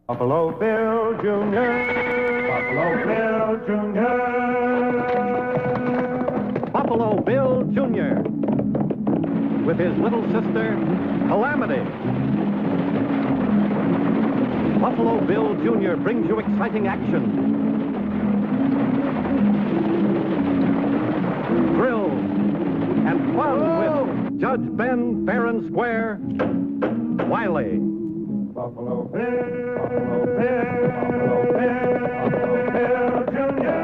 Buffalo Bill Jr. Buffalo Bill Jr. Buffalo Bill Jr. with his little sister, Calamity. Buffalo Bill Jr. brings you exciting action, thrills, and fun with Judge Ben fair and square, Wiley. Buffalo Bill, Buffalo Bill, Buffalo Bill, Buffalo Bill Jr.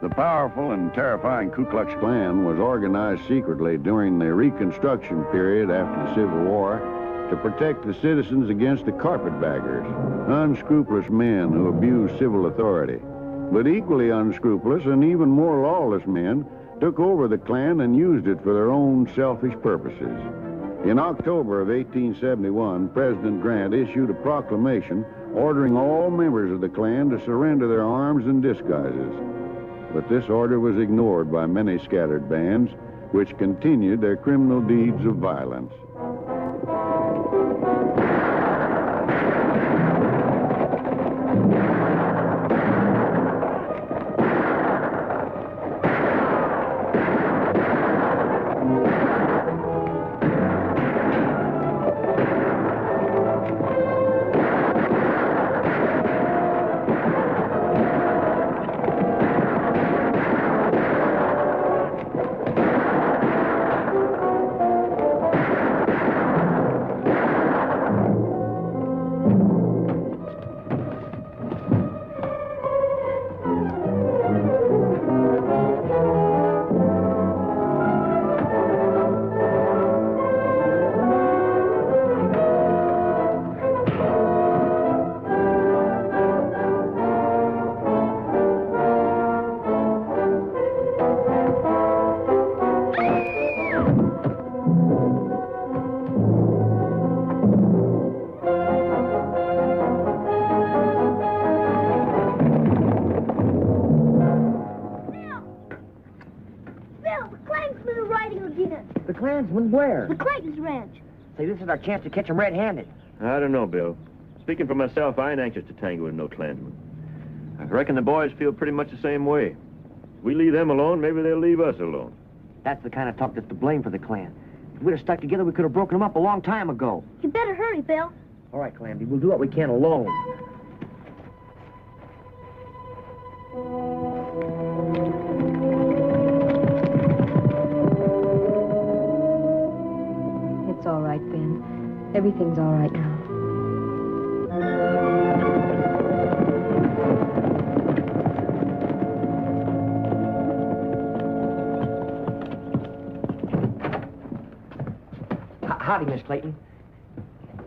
The powerful and terrifying Ku Klux Klan was organized secretly during the Reconstruction period after the Civil War to protect the citizens against the carpetbaggers, unscrupulous men who abused civil authority. But equally unscrupulous and even more lawless men took over the Klan and used it for their own selfish purposes. In October of 1871, President Grant issued a proclamation ordering all members of the Klan to surrender their arms and disguises. But this order was ignored by many scattered bands, which continued their criminal deeds of violence. Where? The Clayton's ranch. Say, this is our chance to catch him red-handed. I don't know, Bill. Speaking for myself, I ain't anxious to tangle with no Klansmen. I reckon the boys feel pretty much the same way. If we leave them alone, maybe they'll leave us alone. That's the kind of talk that's to blame for the Klan. If we'd have stuck together, we could have broken them up a long time ago. You better hurry, Bill. All right, Calamity, we'll do what we can alone. It's all right, Ben. Everything's all right now. Howdy, Miss Clayton.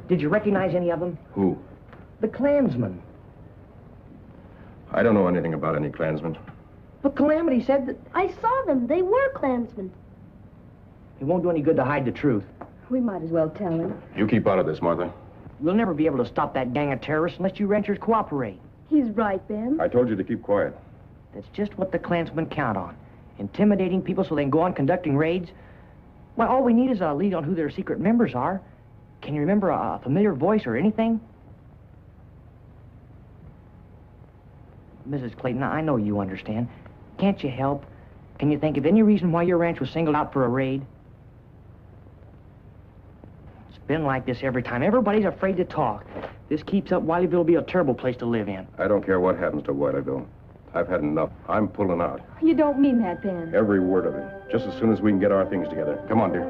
Did you recognize any of them? Who? The Klansmen. I don't know anything about any Klansmen. But Calamity said that... I saw them. They were Klansmen. It won't do any good to hide the truth. We might as well tell him. You keep out of this, Martha. We'll never be able to stop that gang of terrorists unless you ranchers cooperate. He's right, Ben. I told you to keep quiet. That's just what the Klansmen count on. Intimidating people so they can go on conducting raids. Well, all we need is a lead on who their secret members are. Can you remember a familiar voice or anything? Mrs. Clayton, I know you understand. Can't you help? Can you think of any reason why your ranch was singled out for a raid? It's been like this every time. Everybody's afraid to talk. This keeps up, Wileyville will be a terrible place to live in. I don't care what happens to Wileyville. I've had enough. I'm pulling out. You don't mean that, Ben. Every word of it. Just as soon as we can get our things together. Come on, dear.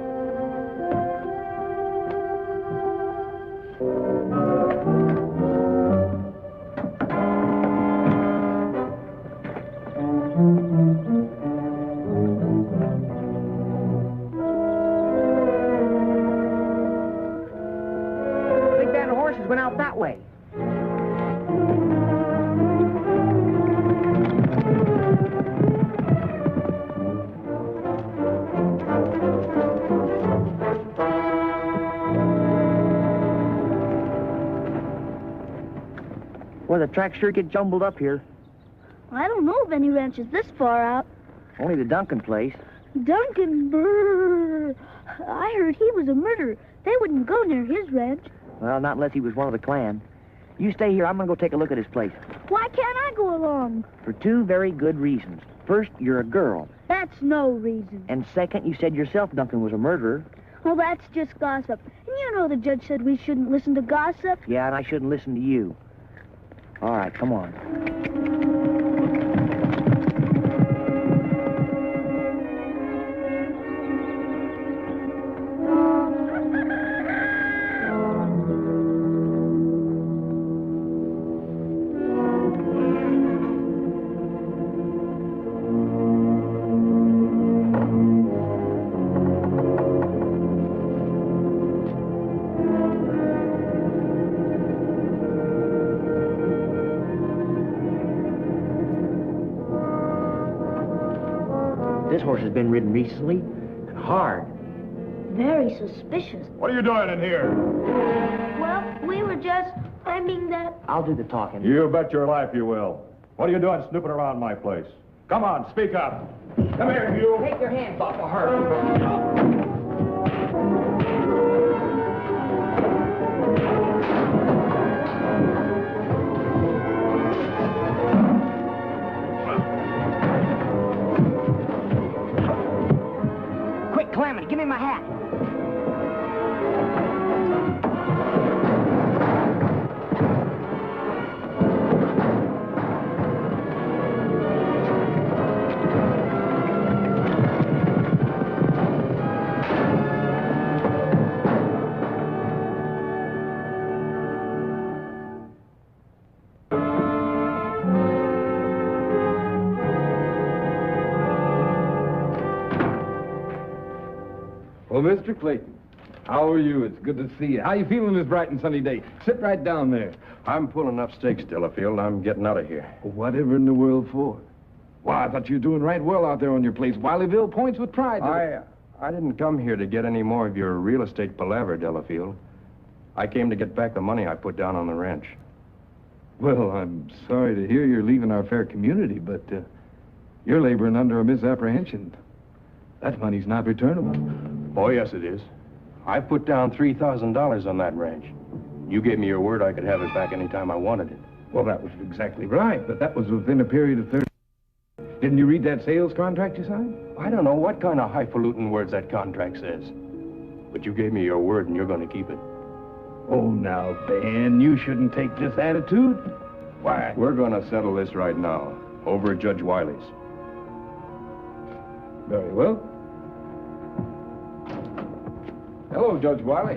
Big band of horses went out that way. Well, the tracks sure get jumbled up here. I don't know of any ranches this far out. Only the Duncan place. Duncan, brrr. I heard he was a murderer. They wouldn't go near his ranch. Well, not unless he was one of the clan. You stay here. I'm going to go take a look at his place. Why can't I go along? For two very good reasons. First, you're a girl. That's no reason. And second, you said yourself Duncan was a murderer. Well, that's just gossip. And you know the judge said we shouldn't listen to gossip. Yeah, and I shouldn't listen to you. All right, come on. This horse has been ridden recently and hard. Very suspicious. What are you doing in here? Well, we were just finding that... I'll do the talking. You bet your life you will. What are you doing snooping around my place? Come on, speak up. Come here, you. Take your hands off of her. Quick, Calamity, give me my hat. Well, Mr. Clayton, how are you? It's good to see you. How you feeling this bright and sunny day? Sit right down there. I'm pulling up stakes, Delafield. I'm getting out of here. Whatever in the world for? Why, I thought you were doing right well out there on your place. Wileyville points with pride. I didn't come here to get any more of your real estate palaver, Delafield. I came to get back the money I put down on the ranch. Well, I'm sorry to hear you're leaving our fair community, but you're laboring under a misapprehension. That money's not returnable. Oh, yes, it is. I put down $3,000 on that ranch. You gave me your word I could have it back any time I wanted it. Well, that was exactly right, but that was within a period of 30... Didn't you read that sales contract you signed? I don't know what kind of highfalutin words that contract says. But you gave me your word, and you're going to keep it. Oh, now, Ben, you shouldn't take this attitude. Why? We're going to settle this right now, over at Judge Wiley's. Very well. Hello, Judge Wiley.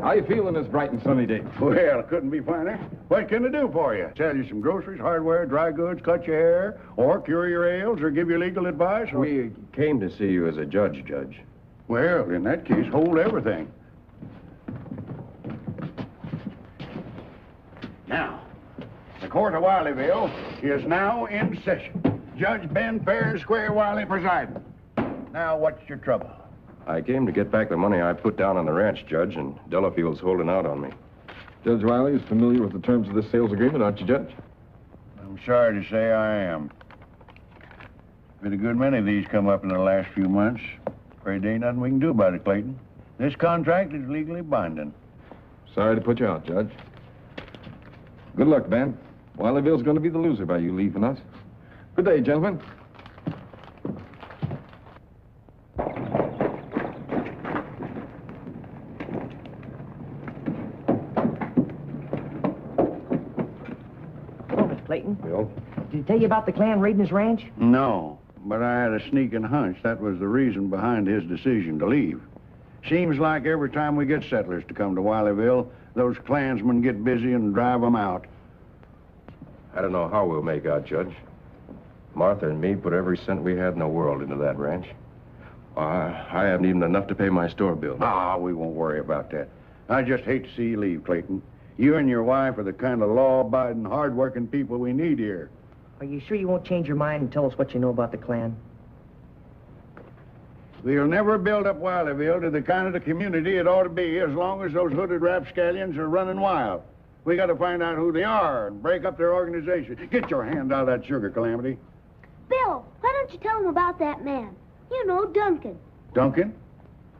How you feeling this bright and sunny day? Well, couldn't be finer. What can I do for you? Sell you some groceries, hardware, dry goods, cut your hair, or cure your ails, or give you legal advice? Or... We came to see you as a judge, Judge. Well, in that case, hold everything. Now, the court of Wileyville is now in session. Judge Ben Fair and Square Wiley presiding. Now, what's your trouble? I came to get back the money I put down on the ranch, Judge, and Delafield's holding out on me. Judge Wiley is familiar with the terms of this sales agreement, aren't you, Judge? I'm sorry to say I am. Been a good many of these come up in the last few months. Afraid there ain't nothing we can do about it, Clayton. This contract is legally binding. Sorry to put you out, Judge. Good luck, Ben. Wileyville's going to be the loser by you leaving us. Good day, gentlemen. Hello, Miss Clayton. Bill? Did he tell you about the clan raiding his ranch? No, but I had a sneaking hunch that was the reason behind his decision to leave. Seems like every time we get settlers to come to Wileyville, those Klansmen get busy and drive them out. I don't know how we'll make out, Judge. Martha and me put every cent we had in the world into that ranch. I haven't even enough to pay my store bill. Ah, we won't worry about that. I just hate to see you leave, Clayton. You and your wife are the kind of law-abiding, hard-working people we need here. Are you sure you won't change your mind and tell us what you know about the clan? We'll never build up Wileyville to the kind of the community it ought to be as long as those hooded rapscallions are running wild. We got to find out who they are and break up their organization. Get your hand out of that sugar, Calamity. Bill, why don't you tell him about that man? You know, Duncan. Duncan?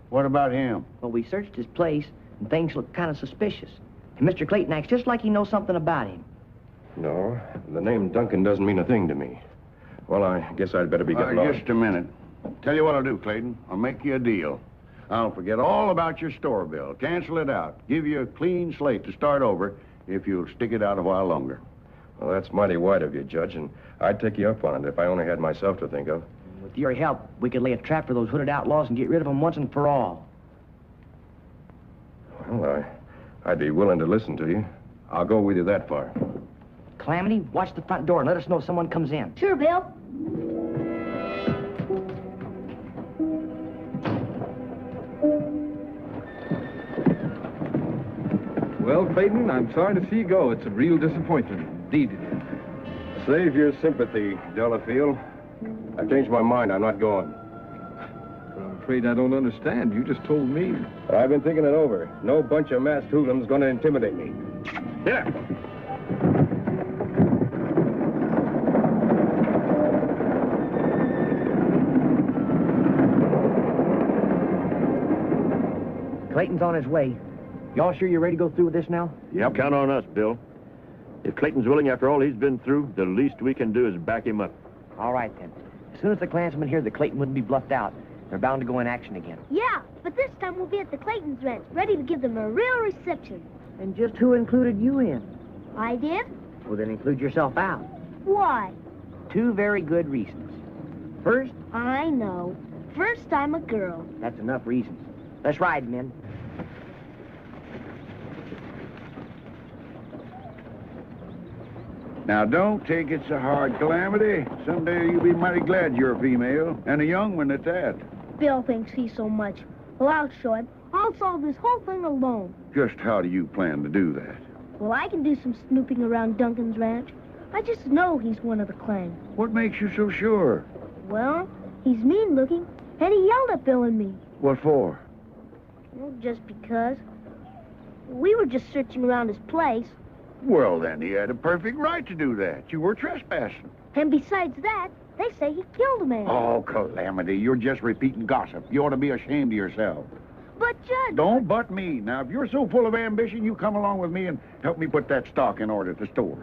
What about him? Well, we searched his place, and things look kind of suspicious. And Mr. Clayton acts just like he knows something about him. No, the name Duncan doesn't mean a thing to me. Well, I guess I'd better be getting on. Just a minute. Tell you what I'll do, Clayton. I'll make you a deal. I'll forget all about your store bill, cancel it out, give you a clean slate to start over if you'll stick it out a while longer. Well, that's mighty white of you, Judge, and I'd take you up on it if I only had myself to think of. With your help, we could lay a trap for those hooded outlaws and get rid of them once and for all. Well, I'd be willing to listen to you. I'll go with you that far. Calamity, watch the front door and let us know if someone comes in. Sure, Bill. Well, Clayton, I'm sorry to see you go. It's a real disappointment. Indeed it is. Save your sympathy, Delafield. I've changed my mind. I'm not going. But I'm afraid I don't understand. You just told me. But I've been thinking it over. No bunch of masked hoodlums going to intimidate me. Here. Clayton's on his way. Y'all sure you're ready to go through with this now? Yep. Count on us, Bill. If Clayton's willing after all he's been through, the least we can do is back him up. All right, then. As soon as the Klansmen hear that Clayton wouldn't be bluffed out, they're bound to go in action again. Yeah, but this time we'll be at the Clayton's ranch, ready to give them a real reception. And just who included you in? I did? Well, then include yourself out. Why? 2 very good reasons. First, I know. First, I'm a girl. that's enough reasons. Let's ride, men. Now, don't take it so hard, Calamity. Someday you'll be mighty glad you're a female, and a young one at that. Bill thinks he's so much. Well, I'll show him. I'll solve this whole thing alone. Just how do you plan to do that? Well, I can do some snooping around Duncan's ranch. I just know he's one of the clan. What makes you so sure? Well, he's mean-looking, and he yelled at Bill and me. What for? Well, just because. We were just searching around his place. Well, then, he had a perfect right to do that. You were trespassing. And besides that, they say he killed a man. Oh, Calamity, you're just repeating gossip. You ought to be ashamed of yourself. But, Judge... Don't butt me. Now, if you're so full of ambition, you come along with me and help me put that stock in order at the store.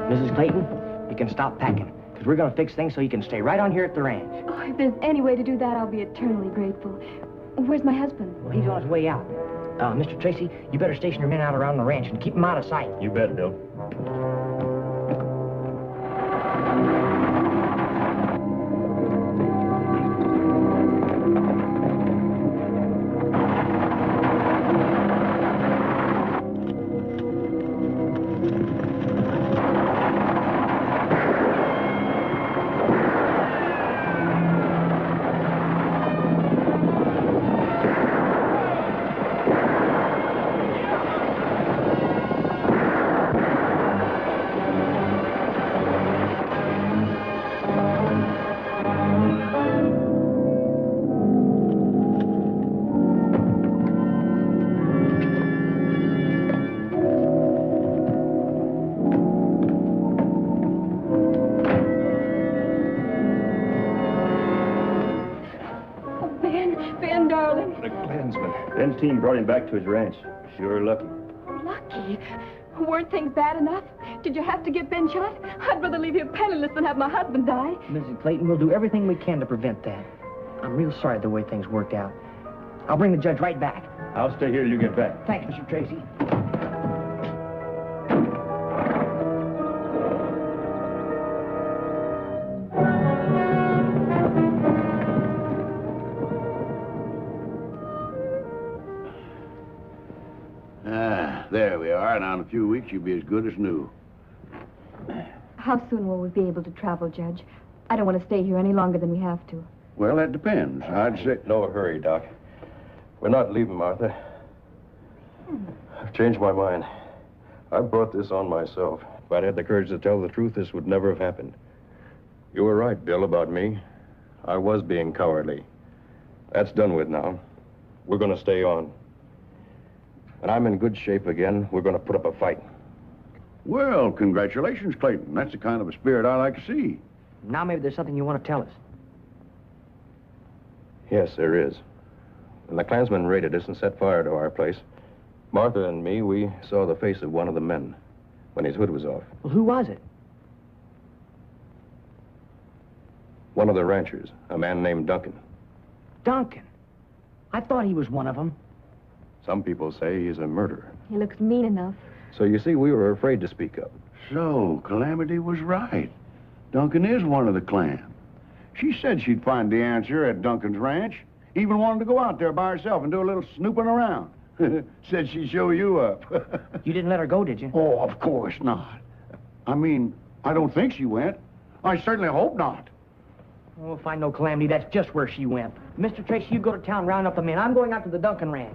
Mrs. Clayton, you can stop packing, because we're going to fix things so you can stay right on here at the ranch. Oh, if there's any way to do that, I'll be eternally grateful. Where's my husband? Well, he's on his way out. Mr. Tracy, you better station your men out around the ranch and keep them out of sight. You bet, Bill. Ben, darling. The Klansman. Ben's team brought him back to his ranch. Sure lucky. Lucky. Weren't things bad enough? Did you have to get Ben shot? I'd rather leave here penniless than have my husband die. Mrs. Clayton, we'll do everything we can to prevent that. I'm real sorry the way things worked out. I'll bring the judge right back. I'll stay here till you get back. Thanks, Mr. Tracy. fire now. In a few weeks, you'll be as good as new. How soon will we be able to travel, Judge? I don't want to stay here any longer than we have to. Well, that depends. I'd say... No hurry, Doc. We're not leaving, Martha. I've changed my mind. I brought this on myself. If I'd had the courage to tell the truth, this would never have happened. You were right, Bill, about me. I was being cowardly. That's done with now. We're going to stay on. When I'm in good shape again, we're going to put up a fight. Well, congratulations, Clayton. That's the kind of a spirit I like to see. Now maybe there's something you want to tell us. Yes, there is. When the Klansmen raided us and set fire to our place, Martha and me, we saw the face of one of the men when his hood was off. Well, who was it? One of the ranchers, a man named Duncan. Duncan. I thought he was one of them. Some people say he's a murderer. He looks mean enough. So you see, we were afraid to speak up. So, Calamity was right. Duncan is one of the clan. She said she'd find the answer at Duncan's ranch. Even wanted to go out there by herself and do a little snooping around. Said she'd show you up. You didn't let her go, did you? Oh, of course not. I mean, I don't think she went. I certainly hope not. Oh, if I know Calamity, that's just where she went. Mr. Tracy, you go to town, round up the men. I'm going out to the Duncan ranch.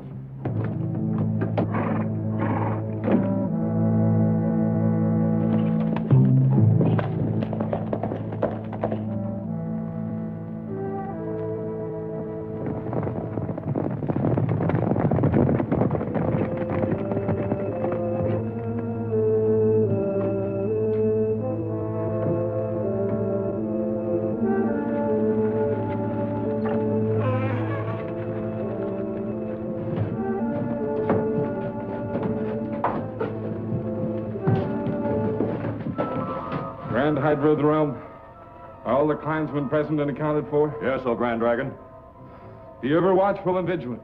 Grand Hydra of the realm. Are all the clansmen present and accounted for? Yes, O Grand Dragon. Be ever watchful and vigilant.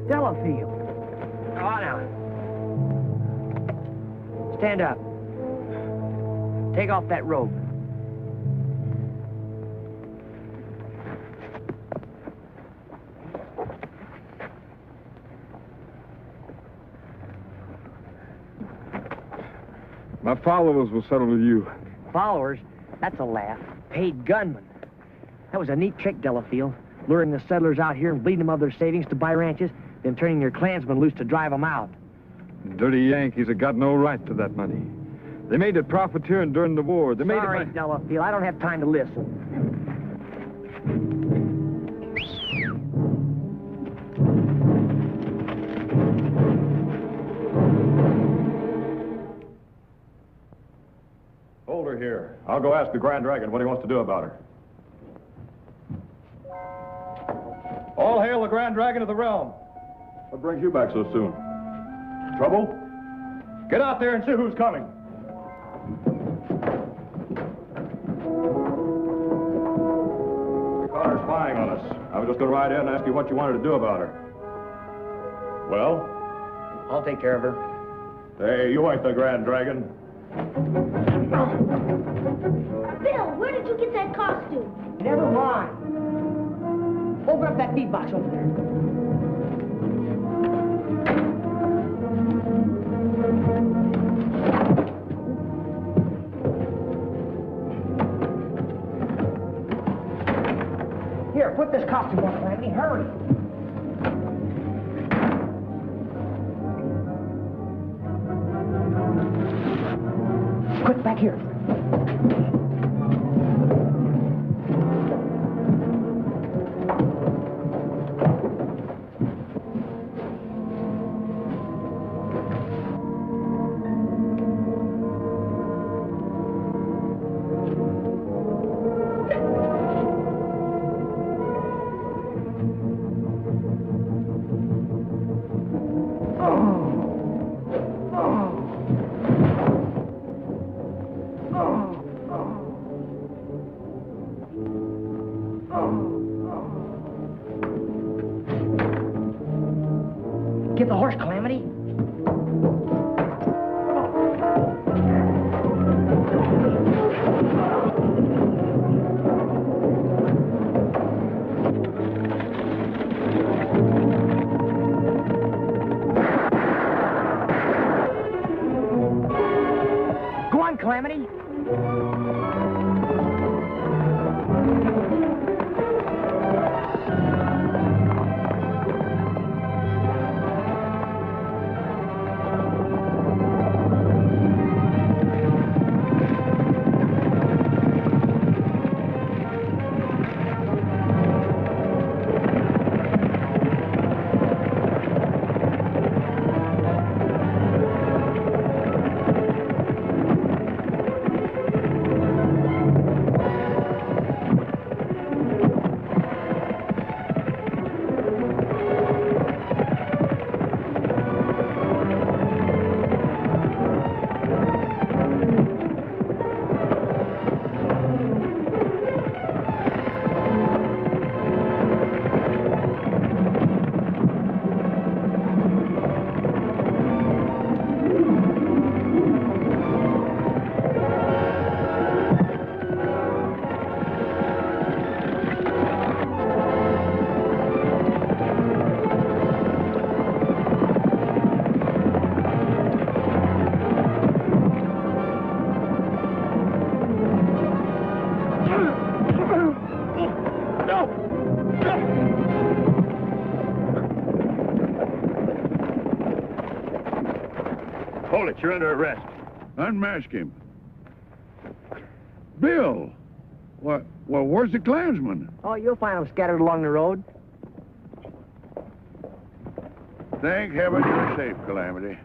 Delafield. Oh, now. Stand up. Take off that robe. My followers will settle with you. Followers? That's a laugh. Paid gunmen. That was a neat trick, Delafield. Luring the settlers out here and bleeding them of their savings to buy ranches, then turning your Klansmen loose to drive them out. Dirty Yankees have got no right to that money. They made it profiteering during the war. They made Sorry, it... Delafield. I don't have time to listen. Hold her here. I'll go ask the Grand Dragon what he wants to do about her. All hail the Grand Dragon of the realm. What brings you back so soon? Trouble? Get out there and see who's coming. You caught her spying on us. I was just going to ride in and ask you what you wanted to do about her. Well? I'll take care of her. Hey, you ain't the Grand Dragon. Bill, where did you get that costume? Never mind. Open up that meat box over there. Here, put this costume on, Calamity. Hurry. Quick, back here. Get the horse, Calamity. Go on, Calamity. Hold it, you're under arrest. Unmask him. Bill! Well, where's the Klansman? Oh, you'll find them scattered along the road. Thank heaven you're safe, Calamity.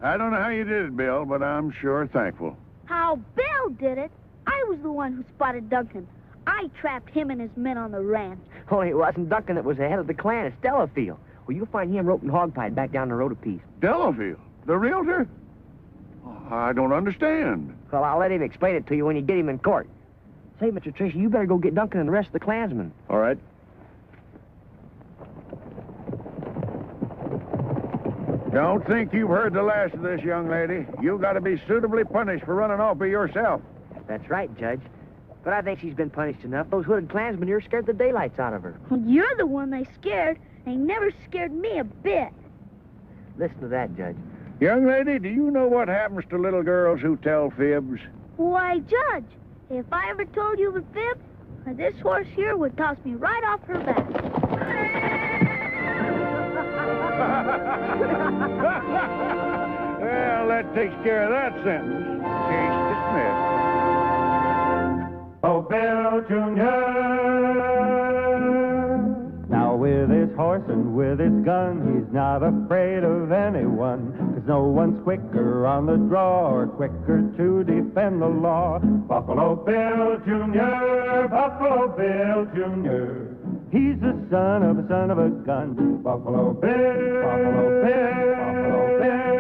I don't know how you did it, Bill, but I'm sure thankful. How Bill did it? I was the one who spotted Duncan. I trapped him and his men on the ranch. Only it wasn't Duncan that was the head of the clan. It's Delafield. Well, you'll find him roped and hogtied back down the road a piece. Delafield? The realtor? Oh, I don't understand. Well, I'll let him explain it to you when you get him in court. Say, Mr. Tracy, you better go get Duncan and the rest of the Klansmen. All right. Don't think you've heard the last of this, young lady. You got to be suitably punished for running off by yourself. That's right, Judge. But I think she's been punished enough. Those hooded Klansmen here scared the daylights out of her. Well, you're the one they scared. They never scared me a bit. Listen to that, Judge. Young lady, do you know what happens to little girls who tell fibs? Why, Judge, if I ever told you the fib, this horse here would toss me right off her back. Well, that takes care of that sentence. Case dismissed. Oh, Bill Jr. Now with his horse and with his gun, he's not afraid of anyone, 'cause no one's quicker on the draw or quicker to defend the law. Buffalo Bill Jr., Buffalo Bill Jr. He's the son of a gun. Buffalo Bill, Buffalo Bill, Buffalo Bill.